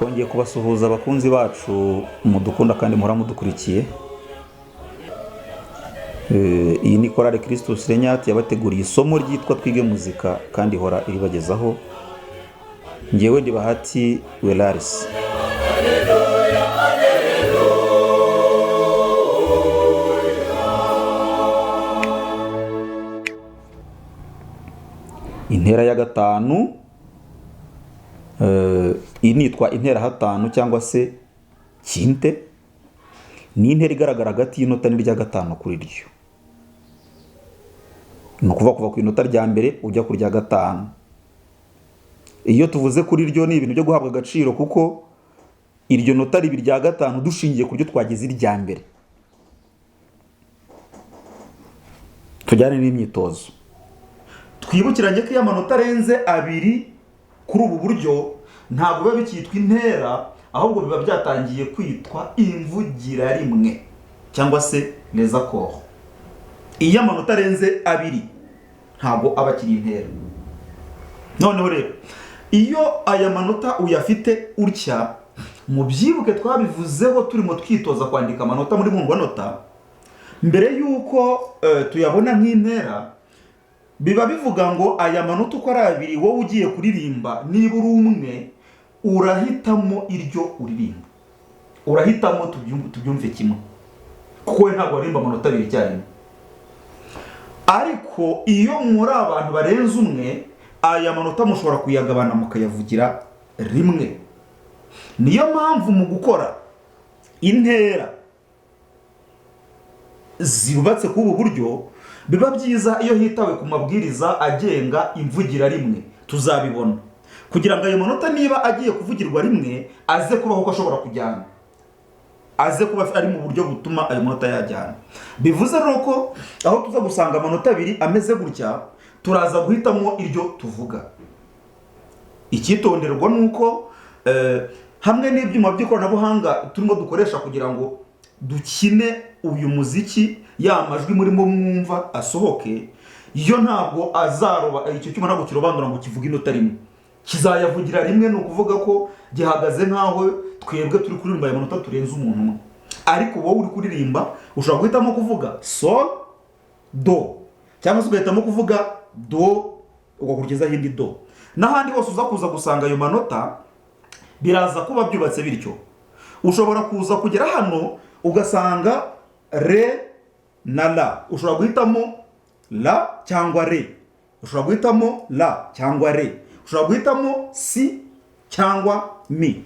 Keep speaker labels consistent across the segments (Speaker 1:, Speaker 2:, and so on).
Speaker 1: twongeye kubasuhuza abakunzi bacu mudukunda kandi muhora mudukurikiye. Iyi ni Chorale Christus Renyati yabateguriye isomo ryitwa Twige Muzika kandi ihora iribagezaho. Njyewe ndi Bahati Welaris. Intera ya gatanu, initwa intera hatanu cyangwa se kinte, ni intera igaragara hagati y'inota n'irya gatanu kuri ryo. Ni ukuvuga kuva ku inota rya mbere ujya ku rya gatanu. Iyo tuvuze kuri ryo ni ibintu byo guhabwa agaciro, kuko iryo nota ribi rya gatanu dushingiye ku ryo twagize irya mbere. Tujyane n'imyitozo. Twibukiranye ko iyo amanota arenze abiri kuri ubu buryo ntabwo biba bikitwa intera, ahubwo biba byatangiye kwitwa imvugira rimwe cyangwa se les accords. Iyo amanota arenze abiri ntabwo aba akiri intera. Noneho rero iyo aya manota uyafite utya, mu byibuke twabivuzeho turimo twitoza kwandika amanota muri mungwanota, mbere yuko tuyabona nk'intera, biba bivuga ngo aya manota uko ari abiri, wowe ugiye kuririmba niba uri umwe urahitamo iryo uririmba, urahitamo tubyumve kimwe, kuko we ntabwo waririmba amanota abiri icyarimwe. Ariko iyo muri abantu barenze umwe, aya manota mushobora kuyagabana mukayavugira rimwe. Niyo mpamvu mu gukora intera zubatse k'ubu buryo, biba byiza iyo hitawe ku mabwiriza agenga imvugira rimwe. Tuzabibona kugira ngo ayo manota niba agiye kuvugirwa rimwe aze kubaho ko ashobora kujyana, aze kuba ari mu buryo butuma ayo manota yajyana. Bivuze rero ko aho tuza gusanga amanota abiri ameze gutya, turaza guhitamo iryo tuvuga. Icyitonderwa nuko hamwe n'ibyuma by'ikoranabuhanga turimo dukoresha kugira ngo dukine uyu muziki, ya majwi murimo mwumva asohoke, iyo ntabwo azaroba, icyo cyuma ntabwo kirobanura ngo kivuge inota rimwe, kizayavugira rimwe. Ni ukuvuga ko gihagaze nkaho twebwe turi kuririmba aya manota turenze umuntu umwe. Ariko wowe uri kuririmba ushobora guhitamo kuvuga sol do, cyangwa se ugahitamo kuvuga do ugakurikizaho indi do. N'ahandi hose uza kuza gusanga ayo manota biraza kuba byubatse bityo. Ushobora kuza kugera hano ugasanga re na la, ushobora guhitamo la cyangwa re, ushobora guhitamo la cyangwa re, ushobora guhitamo si cyangwa mi.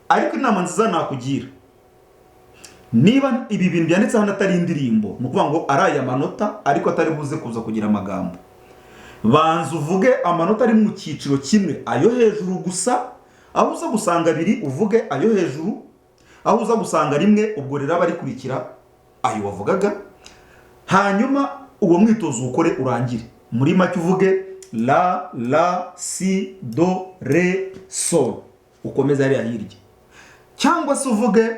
Speaker 1: Ariko inama nziza nakugira, niba ibi bintu byanditse hano atari indirimbo, ni ukuvuga ngo ari aya manota ariko atari buze kuza kugira amagambo, banza uvuge amanota ari mu cyiciro kimwe, ayo hejuru gusa. Aho uza gusanga abiri uvuge ayo hejuru, aho uza gusanga rimwe ubwo rero abarikurikira ayo wavugaga. Hanyuma uwo mwitozo ukore urangire. Muri make uvuge la, la, si, do, re, sol, ukomeza hariya hirya. Cyangwa se uvuge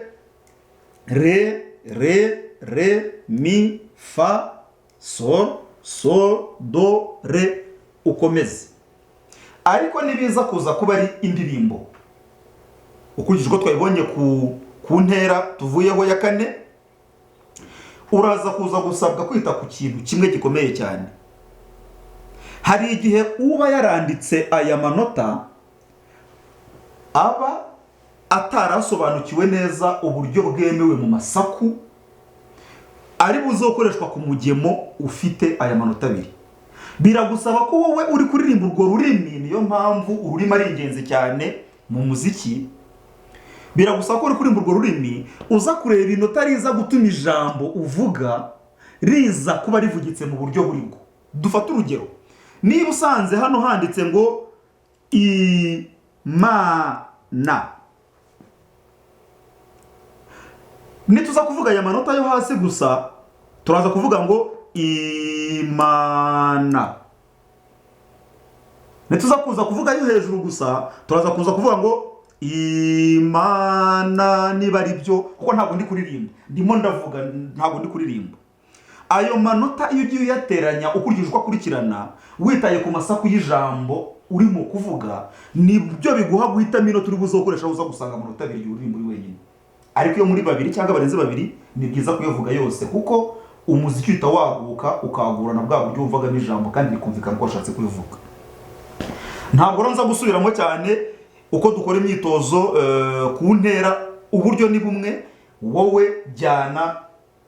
Speaker 1: re, re, re, mi, fa, sol, sol, do, re, ukomeze. Ariko nibiza kuza kuba ari indirimbo, ukurikije uko twabibonye ku ntera tuvuyeho ya kane, uraza kuza gusabwa kwita ku kintu kimwe gikomeye cyane. Hari igihe uba yaranditse aya manota aba atarasobanukiwe neza uburyo bwemewe mu masaku ari buzokoreshwa ku mugemo ufite aya manota abiri. Biragusaba ko wowe uri kuririmba urwo rurimi, niyo mpamvu ururimi ari ingenzi cyane mu muziki. Biragusaba ko uri kuririmba urwo rurimi uza kureba inota riza gutuma ijambo uvuga riza kuba rivugitse mu buryo buri bwo. Dufate urugero, niba usanze hano handitse ngo imana, nituza kuvuga aya manota yo hasi gusa, turaza kuvuga ngo imana. Nituza kuza kuvuga ayo hejuru gusa, turaza kuza kuvuga ngo imana, niba ari byo, kuko ntabwo ndi kuririmba, ndimo ndavuga, ntabwo ndi kuririmba. Ayo manota iyo ugiye uyateranya ukurikije uko akurikirana, witaye ku masaku y'ijambo urimo kuvuga nibyo biguha guhitamo ino turi buze gukoresha uza gusanga amanota abiri uri muri wenyine. Ariko iyo muri babiri cyangwa barenze babiri ni byiza kuyavuga yose, kuko umuziki uhita waguka ukagurana bwa buryo wumvaga n'ijambo kandi rikumvikana ko washatse kubivuga. Ntabwo nza gusubiramo cyane uko dukora imyitozo ku ntera. Uburyo ni bumwe, wowe jyana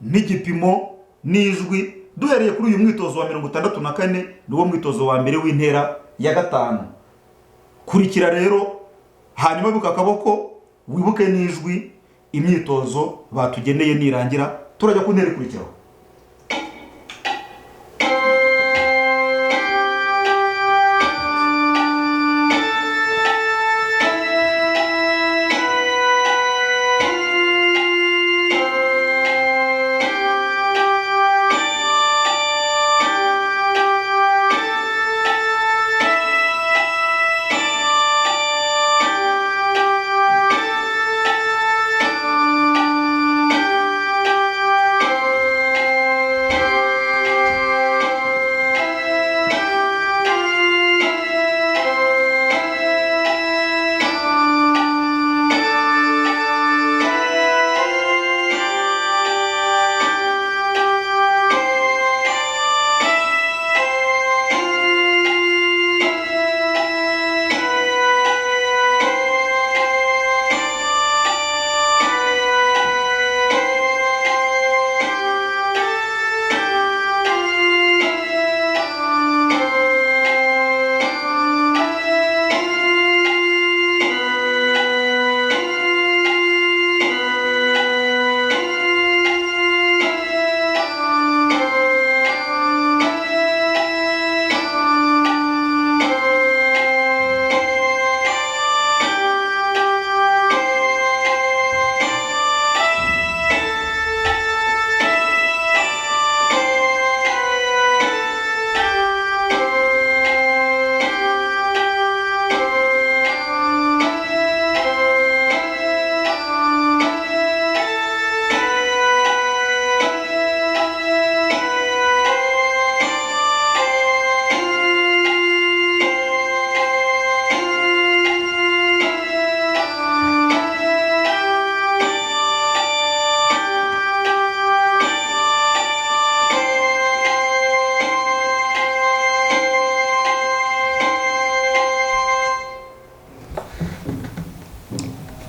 Speaker 1: n'igipimo n'ijwi. Duhereye kuri uyu mwitozo wa 64 niwo mwitozo wa mbere w'intera ya 5. Kurikira rero, hanyuma wibuka akaboko, wibuke n'ijwi. Imyitozo batugeneye nirangira turajya ku ntera ikurikiraho.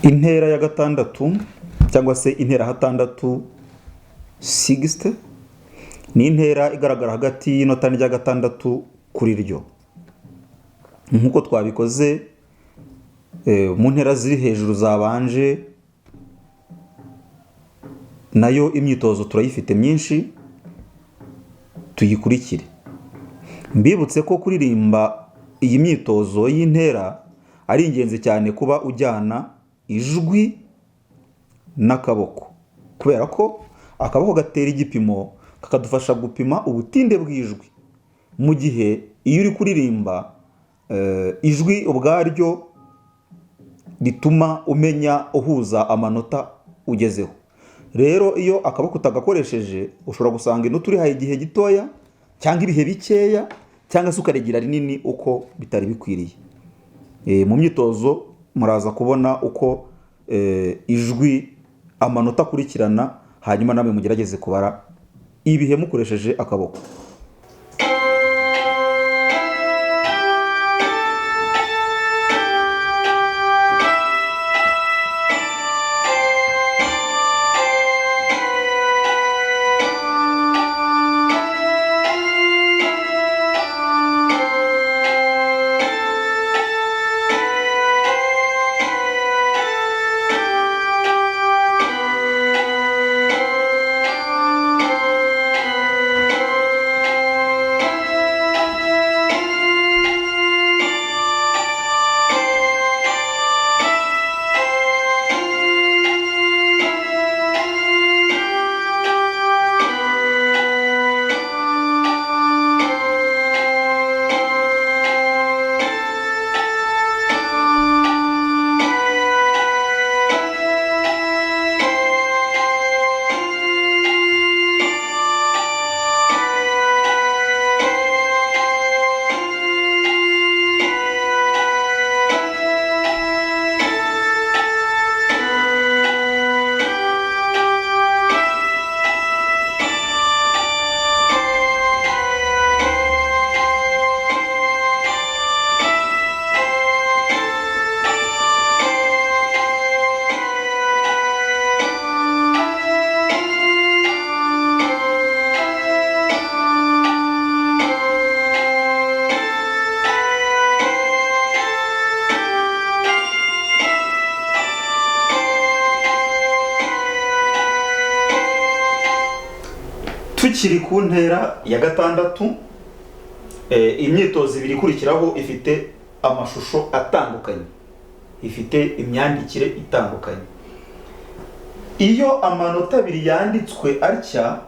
Speaker 1: Intera ya 6 cyangwa se intera 6 60 ni intera igaragara hagati y'inota rya 6 kuri ryo. Nkuko twabikoze mu ntera ziri hejuru zabanje, nayo imyitozo turayifite myinshi, tuyikurikire. Mbibutse ko kuririmba iyi myitozo y'intera ari ingenzi cyane kuba ujyana ijwi n'akaboko, kubera ko akaboko gatera igipimo kakadufasha gupima ubutinde bw'ijwi, mu gihe iyo uri kuririmba ijwi ubwaryo rituma umenya uhuza amanota ugezeho. Rero iyo akaboko utagakoresheje ushobora gusanga inota urihaye igihe gitoya cyangwa ibihe bikeya cyangwa se ukaregira rinini uko bitari bikwiriye. Mu myitozo muraza kubona uko ijwi amanota akurikirana, hanyuma namwe mugerageze kubara ibihe mukoresheje akaboko. tukiri ku ntera ya gatandatu, imyitozo ibiri ikurikiraho ifite amashusho atandukanye, ifite imyandikire itandukanye. Iyo amanota abiri yanditswe atya,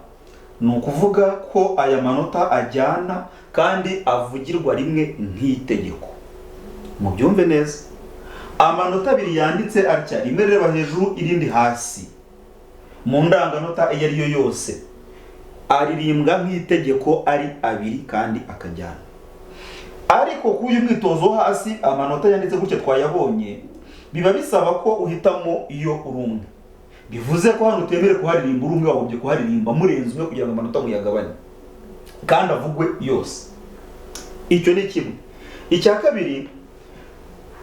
Speaker 1: ni ukuvuga ko aya manota ajyana kandi avugirwa rimwe nk'itegeko. Mubyumve neza, amanota abiri yanditse atya, rimwe rireba hejuru irindi hasi, mu ndanganota iyo ari yo yose aririmbwa nk'itegeko ari abiri kandi akajyana. Ariko ku uyu mwitozo hasi amanota yanditse gutya twayabonye, biba bisaba ko uhitamo iyo urumwe. Bivuze ko hano utemere kuharirimba urumwe, wagobye kuharirimba murenze umwe kugira ngo amanota muyagabane kandi avugwe yose. Icyo ni kimwe. Icya kabiri,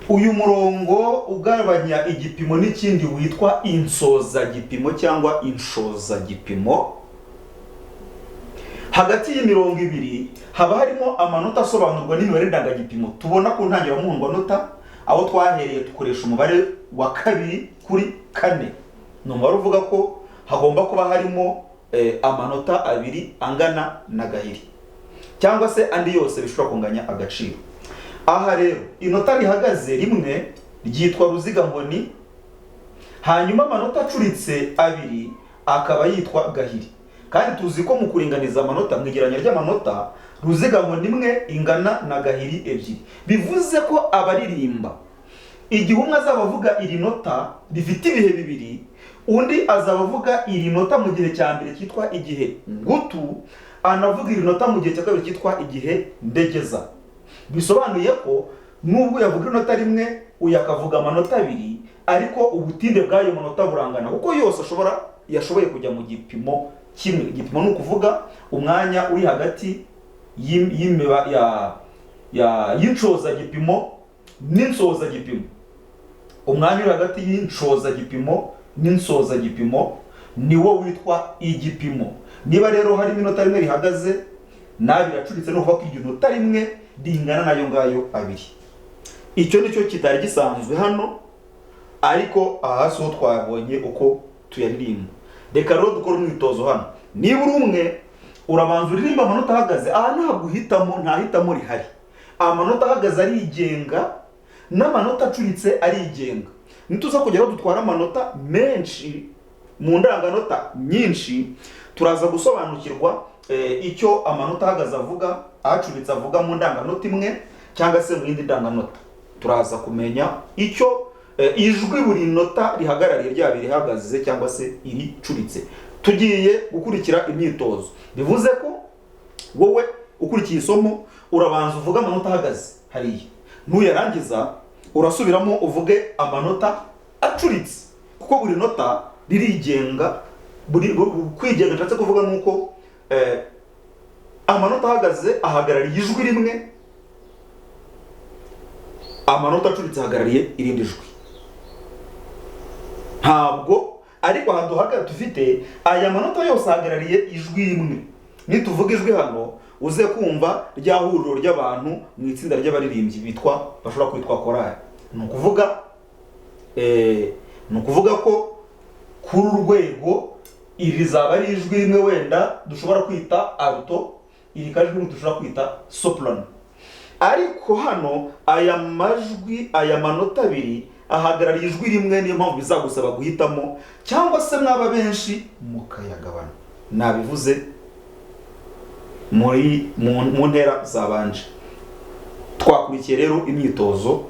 Speaker 1: uyu murongo ugabanya igipimo n'ikindi witwa insozagipimo cyangwa inshozagipimo. Hagati y'imirongo ibiri haba harimo amanota asobanurwa n'imibare ndangagipimo tubona ku ntangiramuhundwanota, aho twahereye dukoresha umubare wa 2 kuri 4. Ni umubare uvuga ko hagomba kuba harimo amanota abiri angana na gahiri, cyangwa se andi yose bishobora kunganya agaciro. Aha rero inota rihagaze rimwe ryitwa ruziga nkoni, hanyuma amanota acuritse abiri akaba yitwa gahiri. Kandi tuzi ko mu kuringaniza amanota mu igereranya ry'amanota, ruziga nkoni imwe ingana na gahiri ebyiri. Bivuze ko abaririmba igihe umwe azaba avuga iri nota rifite ibihe bibiri, undi azaba avuga iri nota mu gihe cya mbere cyitwa igihe ngutu, anavuga iri nota mu gihe cya kabiri cyitwa igihe ndegeza. Bisobanuye ko nubwo yavuga inota rimwe uyakavuga amanota abiri, ariko ubutinde bw'ayo manota burangana kuko yose yashoboye kujya mu gipimo kimwe. Igipimo ni ukuvuga umwanya uri hagati y'inshozagipimo n'insozagipimo. Umwanya uri hagati y'inshozagipimo n'insozagipimo niwo witwa igipimo. Niba rero harimo inota rimwe rihagaze n'abiri acuritse, no kuvuga ko iryo nota rimwe ringana nayo ngayo abiri. Icyo nicyo kitari gisanzwe hano, ariko aha so twabonye uko tuyaririmba. Reka rero dukora umwitozo hano. Niba uri umwe urabanza uririmba amanota ahagaze. Aha ntabwo uhitamo, nta hitamo rihari. Amanota ahagaze arigenga n'amanota acuritse arigenga. Nituza kugeraho dutwara amanota menshi mu ndanganota nyinshi, turaza gusobanukirwa icyo amanota ahagaze avuga, acuritse avuga mu ndanganota imwe cyangwa se mu yindi ndanganota. Turaza kumenya icyo ijwi buri nota rihagarariye, ryaba irihagaze cyangwa se iricuritse. Tugiye gukurikira imyitozo. Bivuze ko wowe ukurikiye isomo urabanza uvuga amanota ahagaze hariya, nuyarangiza urasubiramo uvuge amanota acuritse, kuko buri nota ririgenga. Kwigenga nshatse kuvuga nuko amanota ahagaze ahagarariye ijwi rimwe, amanota acuritse ahagarariye irindi jwi. Ntabwo ariko ahantu hagati dufite aya manota yose ahagarariye ijwi rimwe. Nituvuga ijwi hano uze kumva rya huriro ry'abantu mu itsinda ry'abaririmbyi bashobora kwitwa korali. Ni ukuvuga ko kuri urwego iri rizaba ari ijwi rimwe, wenda dushobora kwita alto, iri kajwi rimwe dushobora kwita soprano. Ariko hano aya majwi, aya manota abiri ahagarariye ijwi rimwe, niyo mpamvu bizagusaba guhitamo, cyangwa se mwaba benshi mukayagabana. Nabivuze mu ntera zabanje. Twakurikiye rero imyitozo.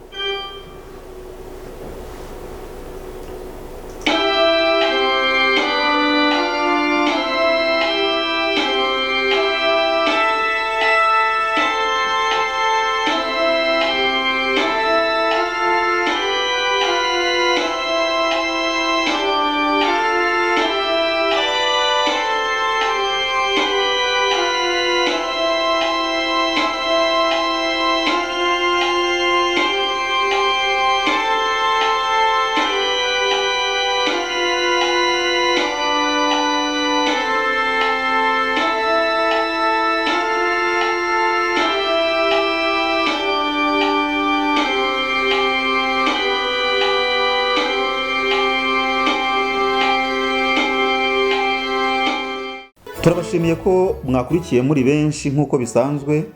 Speaker 1: turabashimiye ko mwakurikiye muri benshi nk'uko bisanzwe,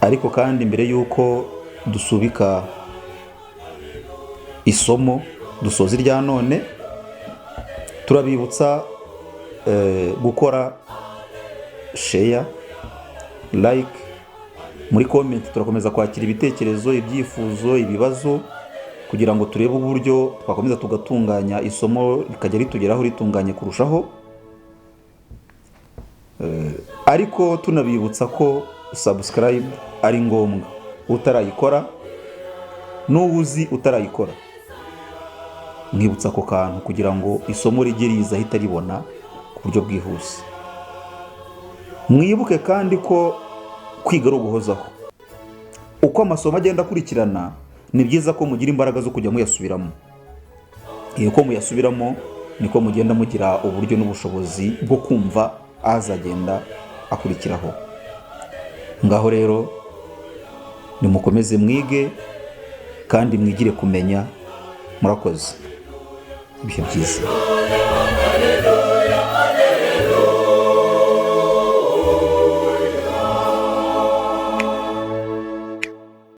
Speaker 1: ariko kandi mbere y'uko dusubika isomo dusoza irya none, turabibutsa gukora share, like, muri comment turakomeza kwakira ibitekerezo, ibyifuzo, ibibazo, kugira ngo turebe uburyo twakomeza tugatunganya isomo rikajya ritugeraho ritunganye kurushaho. Ariko tunabibutsa ko subscribe ari ngombwa, utarayikora n'uwuzi utarayikora, mwibutsa ako kantu kugira ngo isomo rijye riza ahita ribona ku buryo bwihuse. Mwibuke kandi ko kwiga ari uguhozaho. Uko amasomo agenda akurikirana, ni byiza ko mugira imbaraga zo kujya muyasubiramo. Uko muyasubiramo niko mugenda mugira uburyo n'ubushobozi bwo kumva azagenda akurikiraho. Ngaho rero nimukomeze mwige kandi mwigire kumenya. Murakoze. Ibihe byiza.